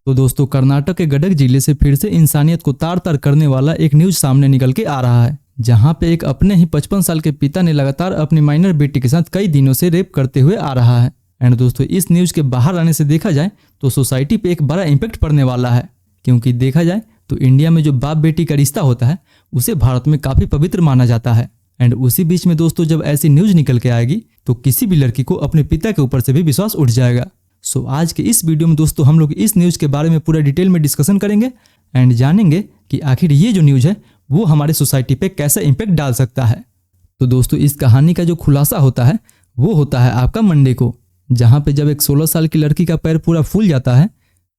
तो दोस्तों कर्नाटक के गडक जिले से फिर से इंसानियत को तार तार करने वाला एक न्यूज सामने निकल के आ रहा है, जहां पे एक अपने ही 55 साल के पिता ने लगातार अपनी माइनर बेटी के साथ कई दिनों से रेप करते हुए आ रहा है। एंड दोस्तों इस न्यूज के बाहर आने से देखा जाए तो सोसाइटी पे एक बड़ा इम्पैक्ट पड़ने वाला है, क्योंकि देखा जाए तो इंडिया में जो बाप बेटी का रिश्ता होता है उसे भारत में काफी पवित्र माना जाता है। एंड उसी बीच में दोस्तों जब ऐसी न्यूज निकल के आएगी तो किसी भी लड़की को अपने पिता के ऊपर से भी विश्वास उठ जाएगा। सो आज के इस वीडियो में दोस्तों हम लोग इस न्यूज के बारे में पूरा डिटेल में डिस्कशन करेंगे एंड जानेंगे कि आखिर ये जो न्यूज है वो हमारे सोसाइटी पे कैसा इम्पैक्ट डाल सकता है। तो दोस्तों इस कहानी का जो खुलासा होता है वो होता है आपका मंडे को, जहाँ पे जब एक 16 साल की लड़की का पैर पूरा फूल जाता है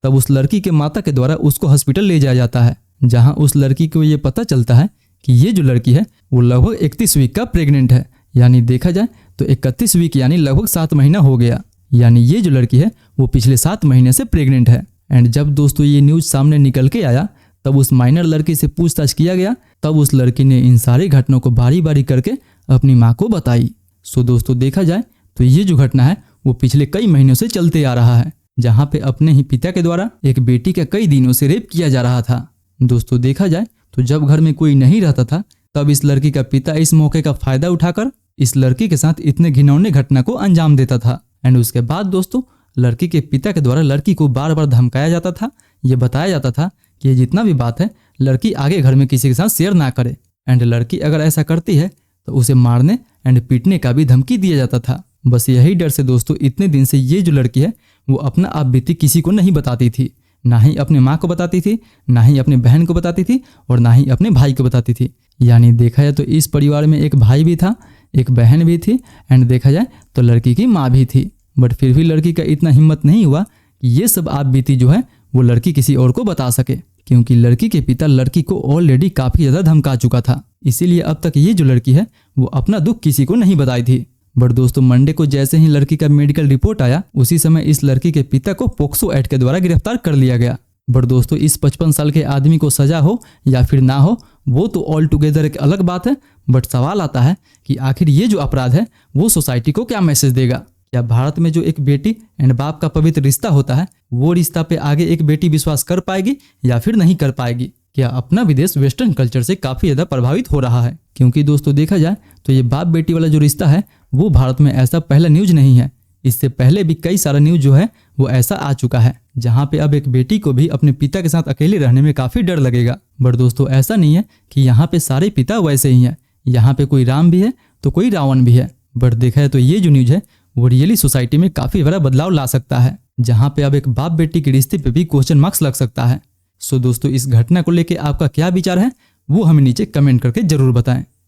तब उस लड़की के माता के द्वारा उसको हॉस्पिटल ले जाया जाता है, जहाँ उस लड़की को ये पता चलता है कि ये जो लड़की है वो लगभग 31 वीक का प्रेग्नेंट है। यानी देखा जाए तो 31 वीक यानी लगभग 7 महीना हो गया, यानी ये जो लड़की है वो पिछले 7 महीने से प्रेग्नेंट है। एंड जब दोस्तों ये न्यूज सामने निकल के आया तब उस माइनर लड़की से पूछताछ किया गया, तब उस लड़की ने इन सारी घटनाओं को बारी बारी करके अपनी माँ को बताई। सो दोस्तों देखा जाए तो ये जो घटना है वो पिछले कई महीनों से चलते आ रहा है, जहाँ पे अपने ही पिता के द्वारा एक बेटी का कई दिनों से रेप किया जा रहा था। दोस्तों देखा जाए तो जब घर में कोई नहीं रहता था तब इस लड़की का पिता इस मौके का फायदा उठाकर इस लड़की के साथ इतने घिनौने घटना को अंजाम देता था। एंड उसके बाद दोस्तों लड़की के पिता के द्वारा लड़की को बार बार धमकाया जाता था, ये बताया जाता था कि ये जितना भी बात है लड़की आगे घर में किसी के साथ शेयर ना करे, एंड लड़की अगर ऐसा करती है तो उसे मारने एंड पीटने का भी धमकी दिया जाता था। बस यही डर से दोस्तों इतने दिन से ये जो लड़की है वो अपना आप बीती किसी को नहीं बताती थी, ना ही अपने माँ को बताती थी, ना ही अपने बहन को बताती थी और ना ही अपने भाई को बताती थी। यानी देखा जाए तो इस परिवार में एक भाई भी था, एक बहन भी थी एंड देखा जाए तो लड़की की माँ भी थी। बट फिर भी लड़की का इतना हिम्मत नहीं हुआ कि ये सब आप बीती जो है वो लड़की किसी और को बता सके, क्योंकि लड़की के पिता लड़की को ऑलरेडी काफी ज्यादा धमका चुका था। इसीलिए अब तक ये जो लड़की है वो अपना दुख किसी को नहीं बताई थी। बट दोस्तों मंडे को जैसे ही लड़की का मेडिकल रिपोर्ट आया उसी समय इस लड़की के पिता को पोक्सो एक्ट के द्वारा गिरफ्तार कर लिया गया। बट दोस्तों इस 55 साल के आदमी को सजा हो या फिर ना हो वो तो ऑल टुगेदर एक अलग बात है। बट सवाल आता है कि आखिर ये जो अपराध है वो सोसाइटी को क्या मैसेज देगा। क्या भारत में जो एक बेटी एंड बाप का पवित्र रिश्ता होता है वो रिश्ता पे आगे एक बेटी विश्वास कर पाएगी या फिर नहीं कर पाएगी। क्या अपना विदेश वेस्टर्न कल्चर से काफी ज्यादा प्रभावित हो रहा है, क्योंकि दोस्तों देखा जाए तो ये बाप बेटी वाला जो रिश्ता है वो भारत में ऐसा पहला न्यूज नहीं है। इससे पहले भी कई सारा न्यूज जो है वो ऐसा आ चुका है, जहाँ पे अब एक बेटी को भी अपने पिता के साथ अकेले रहने में काफी डर लगेगा। बट दोस्तों ऐसा नहीं है कि यहाँ पे सारे पिता वैसे ही हैं, यहाँ पे कोई राम भी है तो कोई रावण भी है। बट देखा है तो ये जो न्यूज है वो रियली सोसाइटी में काफी बड़ा बदलाव ला सकता है, जहाँ पे अब एक बाप बेटी के रिश्ते पे भी क्वेश्चन मार्क्स लग सकता है। सो दोस्तों इस घटना को लेके आपका क्या विचार है वो हमें नीचे कमेंट करके जरूर बताएं।